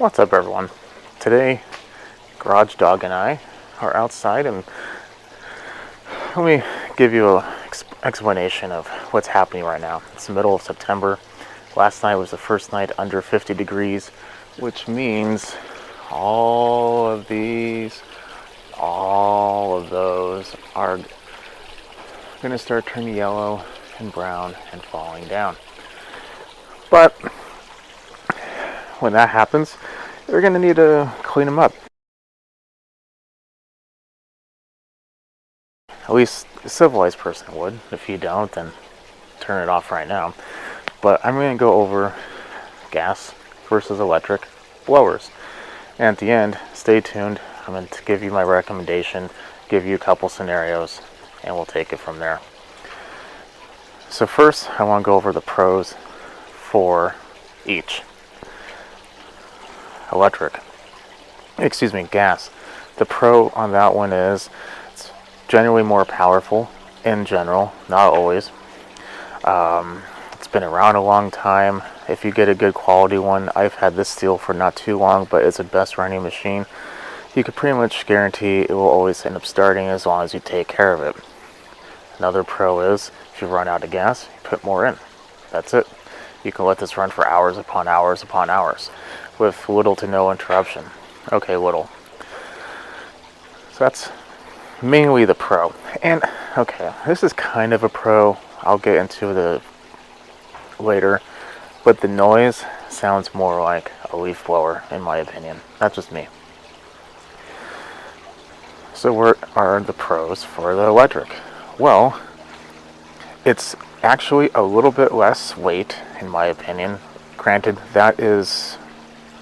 What's up, everyone? Today, Garage Dog and I are outside, and let me give you an explanation of what's happening right now. It's the middle of September. Last night was the first night under 50 degrees, which means all of those are going to start turning yellow and brown and falling down. But when that happens, you're going to need to clean them up. At least a civilized person would. If you don't, then turn it off right now. But I'm going to go over gas versus electric blowers. And at the end, stay tuned. I'm going to give you my recommendation, give you a couple scenarios, and we'll take it from there. So first, I want to go over the pros for each. Gas. The pro on that one is it's generally more powerful in general, not always. It's been around a long time. If you get a good quality one, I've had this steel for not too long, but it's the best running machine. You can pretty much guarantee it will always end up starting as long as you take care of it. Another pro is if you run out of gas, you put more in. That's it. You can let this run for hours upon hours upon hours with little to no interruption. Okay, little. So that's mainly the pro. And okay, this is kind of a pro. I'll get into the later, but the noise sounds more like a leaf blower in my opinion. That's just me. So what are the pros for the electric? Well, it's actually a little bit less weight in my opinion. Granted, that is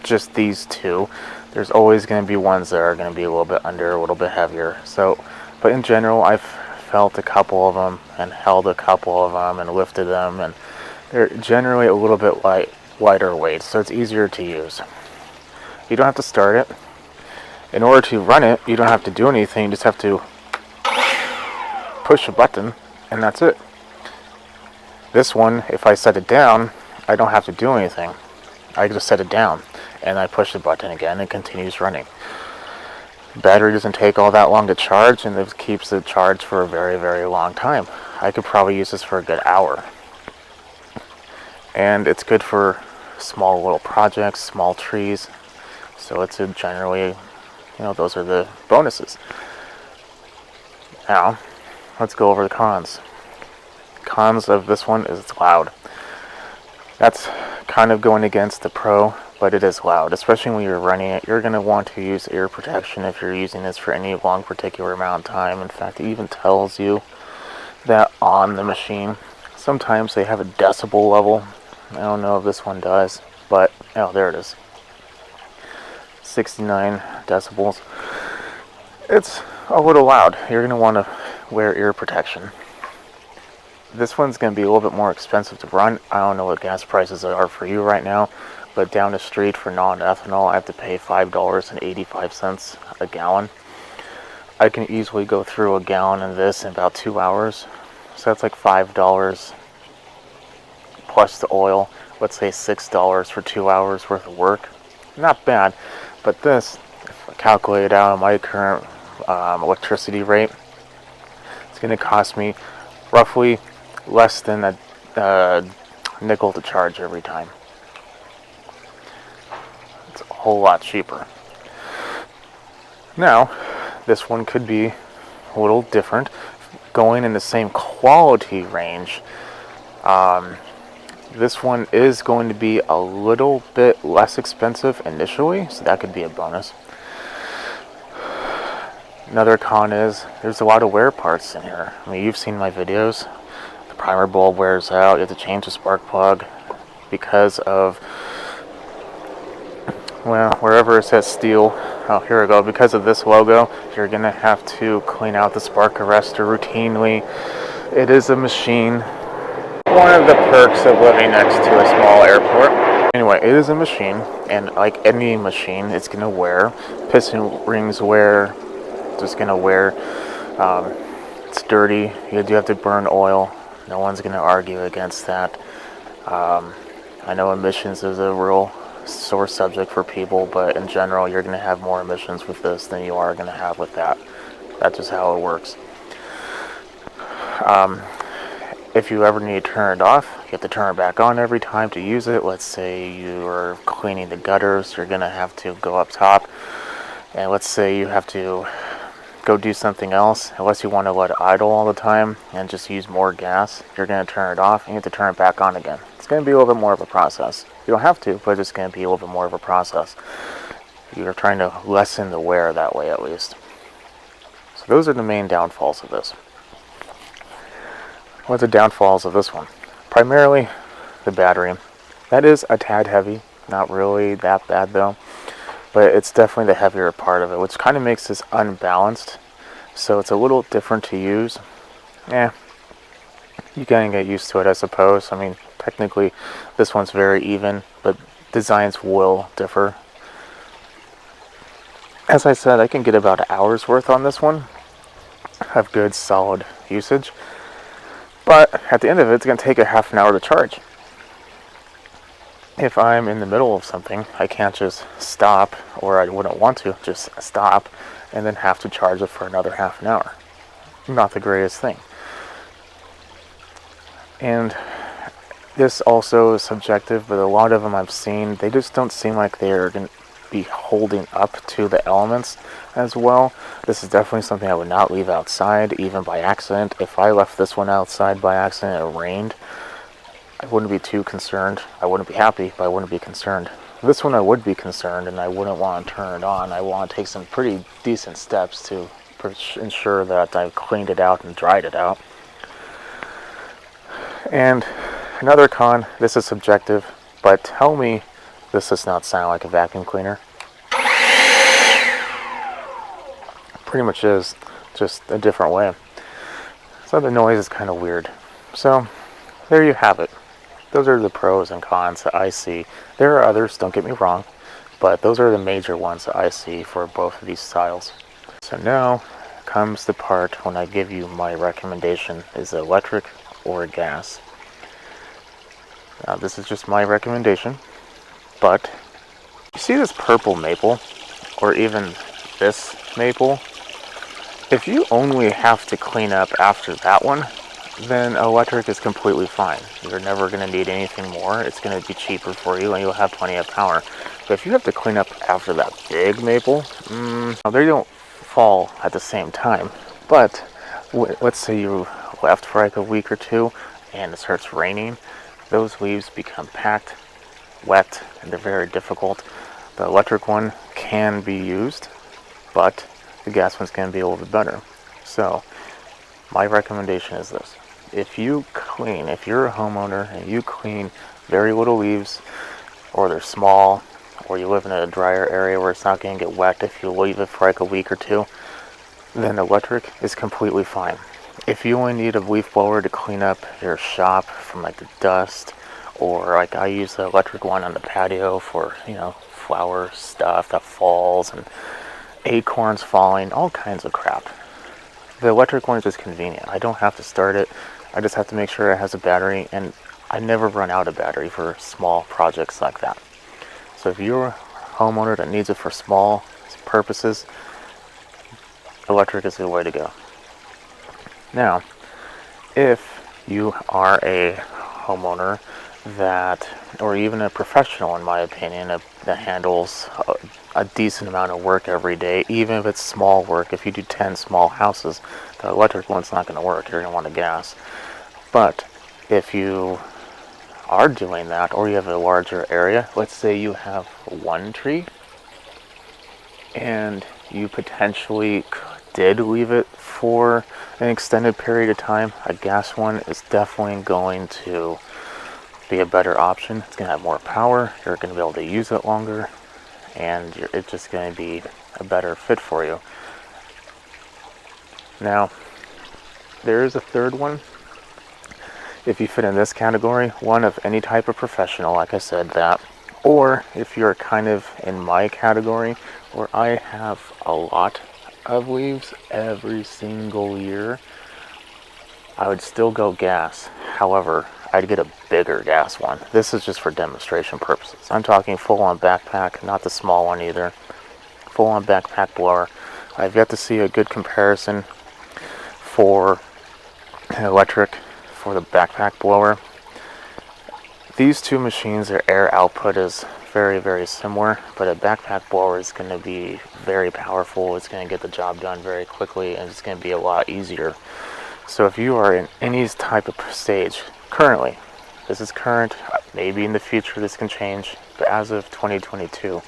just these two. There's always going to be ones that are going to be a little bit under, a little bit heavier. So, but in general, I've felt a couple of them and held a couple of them and lifted them, and they're generally a little bit lighter weight, so it's easier to use. You don't have to start it. In order to run it, you don't have to do anything. You just have to push a button, and that's it. This one, if I set it down, I don't have to do anything. I just set it down, and I push the button again, and it continues running. Battery doesn't take all that long to charge, and it keeps it charged for a very, very long time. I could probably use this for a good hour. And it's good for small little projects, small trees. So it's generally, those are the bonuses. Now, let's go over the cons. Cons of this one is it's loud. That's kind of going against the pro, but it is loud, especially when you're running it. You're going to want to use ear protection if you're using this for any long particular amount of time. In fact, it even tells you that on the machine. Sometimes they have a decibel level. I don't know if this one does, but there it is. 69 decibels. It's a little loud. You're going to want to wear ear protection. This one's going to be a little bit more expensive to run. I don't know what gas prices are for you right now, but down the street for non-ethanol, I have to pay $5.85 a gallon. I can easily go through a gallon of this in about 2 hours. So that's like $5 plus the oil. Let's say $6 for 2 hours worth of work. Not bad, but this, if I calculate it out on my current electricity rate, it's going to cost me roughly less than a nickel to charge every time. It's a whole lot cheaper. Now, this one could be a little different, going in the same quality range. This one is going to be a little bit less expensive initially, so that could be a bonus. Another con is there's a lot of wear parts in here. I mean, you've seen my videos. The primer bulb wears out. You have to change the spark plug because of, wherever it says steel. Oh, here we go. Because of this logo, you're going to have to clean out the spark arrestor routinely. It is a machine. One of the perks of living next to a small airport. Anyway, it is a machine, and like any machine, it's going to wear. Piston rings wear. Just going to wear. It's dirty. You do have to burn oil. No one's going to argue against that. I know emissions is a real sore subject for people, but in general, you're going to have more emissions with this than you are going to have with that. That's just how it works. If you ever need to turn it off, you have to turn it back on every time to use it. Let's say you're cleaning the gutters, you're going to have to go up top. And let's say you have to go do something else, unless you want to let it idle all the time and just use more gas, you're going to turn it off and you have to turn it back on again. It's going to be a little bit more of a process. You don't have to, but it's going to be a little bit more of a process. You're trying to lessen the wear that way, at least. So those are the main downfalls of this. What's the downfalls of this one? Primarily the battery. That is a tad heavy, not really that bad though, but it's definitely the heavier part of it, which kind of makes this unbalanced. So it's a little different to use. You can get used to it, I suppose. I mean, technically this one's very even, but designs will differ. As I said, I can get about an hour's worth on this one. Have good solid usage. But at the end of it, it's going to take a half an hour to charge. If I'm in the middle of something, I can't just stop, or I wouldn't want to just stop and then have to charge it for another half an hour. Not the greatest thing. And this also is subjective, but a lot of them I've seen, they just don't seem like they're going to be holding up to the elements as well. This is definitely something I would not leave outside, even by accident. If I left this one outside by accident and it rained, I wouldn't be too concerned. I wouldn't be happy, but I wouldn't be concerned. This one I would be concerned, and I wouldn't want to turn it on. I want to take some pretty decent steps to ensure that I've cleaned it out and dried it out. And another con, this is subjective, but tell me this does not sound like a vacuum cleaner. Pretty much is, just a different way. So the noise is kind of weird. So there you have it. Those are the pros and cons that I see. There are others, don't get me wrong, but those are the major ones that I see for both of these styles. So now comes the part when I give you my recommendation, is it electric or gas. Now this is just my recommendation, but you see this purple maple, or even this maple? If you only have to clean up after that one, then electric is completely fine. You're never going to need anything more. It's going to be cheaper for you and you'll have plenty of power. But if you have to clean up after that big maple, they don't fall at the same time. But let's say you left for like a week or two and it starts raining, those leaves become packed, wet, and they're very difficult. The electric one can be used, but the gas one's going to be a little bit better. So my recommendation is this. If you're a homeowner and you clean very little leaves, or they're small, or you live in a drier area where it's not going to get wet if you leave it for like a week or two, then electric is completely fine. If you only need a leaf blower to clean up your shop from like the dust, or like I use the electric one on the patio for, flower stuff that falls and acorns falling, all kinds of crap. The electric one is just convenient. I don't have to start it. I just have to make sure it has a battery, and I never run out of battery for small projects like that. So if you're a homeowner that needs it for small purposes, electric is the way to go. Now, if you are a homeowner or even a professional in my opinion, that handles a decent amount of work every day, even if it's small work, if you do 10 small houses, the electric one's not going to work. You're going to want a gas. But if you are doing that, or you have a larger area, let's say you have one tree and you potentially did leave it for an extended period of time, a gas one is definitely going to be a better option. It's going to have more power, you're going to be able to use it longer, and it's just going to be a better fit for you. Now, there is a third one. If you fit in this category, one of any type of professional, like I said, that, or if you're kind of in my category, where I have a lot of leaves every single year, I would still go gas. However, I'd get a bigger gas one. This is just for demonstration purposes. I'm talking full-on backpack, not the small one either. Full-on backpack blower. I've yet to see a good comparison for electric for the backpack blower. These two machines, their air output is very, very similar, but a backpack blower is going to be very powerful. It's going to get the job done very quickly, and it's going to be a lot easier. So if you are in any type of stage, currently, this is current, maybe in the future this can change, but as of 2022,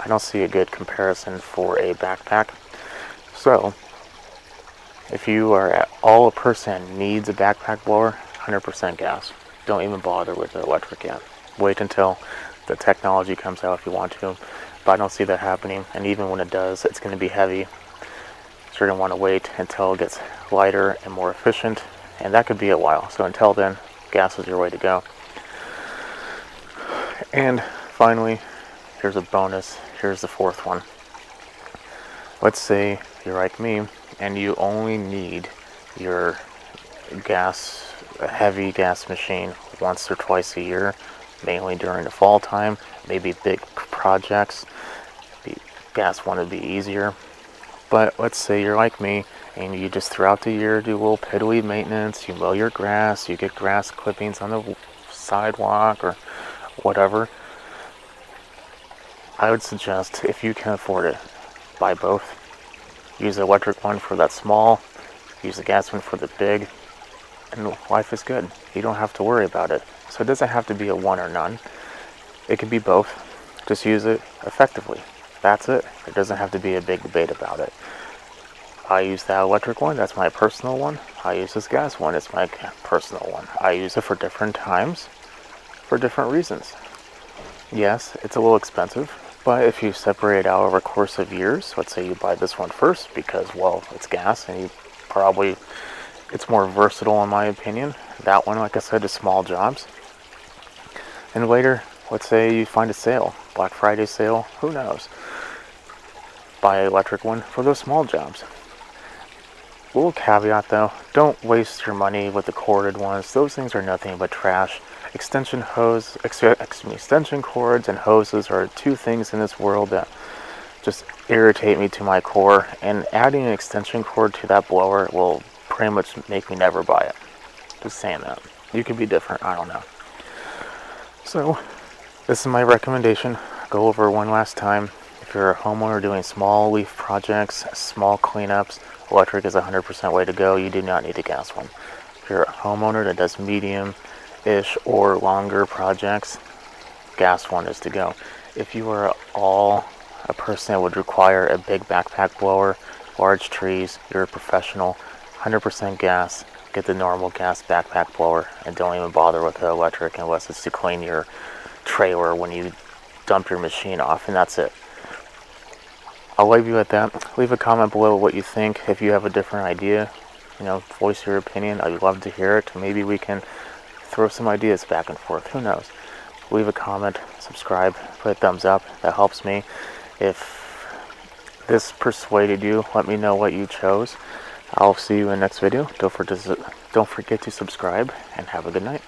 I don't see a good comparison for a backpack. So if you are at all a person needs a backpack blower, 100% gas. Don't even bother with the electric yet. Wait until the technology comes out if you want to, but I don't see that happening. And even when it does, it's going to be heavy. So you're going to want to wait until it gets lighter and more efficient, and that could be a while. So until then, gas is your way to go. And finally, here's a bonus. Here's the fourth one. Let's say you're like me and you only need your gas, a heavy gas machine once or twice a year, mainly during the fall time, maybe big projects. The gas one would be easier. But let's say you're like me and you just throughout the year do a little piddly maintenance, you mow your grass, you get grass clippings on the sidewalk or whatever. I would suggest, if you can afford it, buy both. Use the electric one for that small, use the gas one for the big, and life is good. You don't have to worry about it. So it doesn't have to be a one or none. It can be both. Just use it effectively. That's it. There doesn't have to be a big debate about it. I use that electric one, that's my personal one. I use this gas one, it's my personal one. I use it for different times, for different reasons. Yes, it's a little expensive, but if you separate it out over a course of years, let's say you buy this one first because, well, it's gas and it's more versatile in my opinion. That one, like I said, is small jobs. And later, let's say you find a sale, Black Friday sale, who knows? Buy an electric one for those small jobs. Little caveat though, don't waste your money with the corded ones. Those things are nothing but trash. Extension cords and hoses are two things in this world that just irritate me to my core, and adding an extension cord to that blower will pretty much make me never buy it. Just saying that. You could be different, I don't know. So, this is my recommendation. Go over one last time. If you're a homeowner doing small leaf projects, small cleanups, electric is 100% way to go. You do not need a gas one. If you're a homeowner that does medium-ish or longer projects, gas one is to go. If you are a person that would require a big backpack blower, large trees, you're a professional, 100% gas, get the normal gas backpack blower and don't even bother with the electric unless it's to clean your trailer when you dump your machine off, and that's it. I'll leave you at that. Leave a comment below what you think. If you have a different idea, voice your opinion. I'd love to hear it. Maybe we can throw some ideas back and forth. Who knows? Leave a comment, subscribe, put a thumbs up. That helps me. If this persuaded you, let me know what you chose. I'll see you in the next video. Don't forget to subscribe, and have a good night.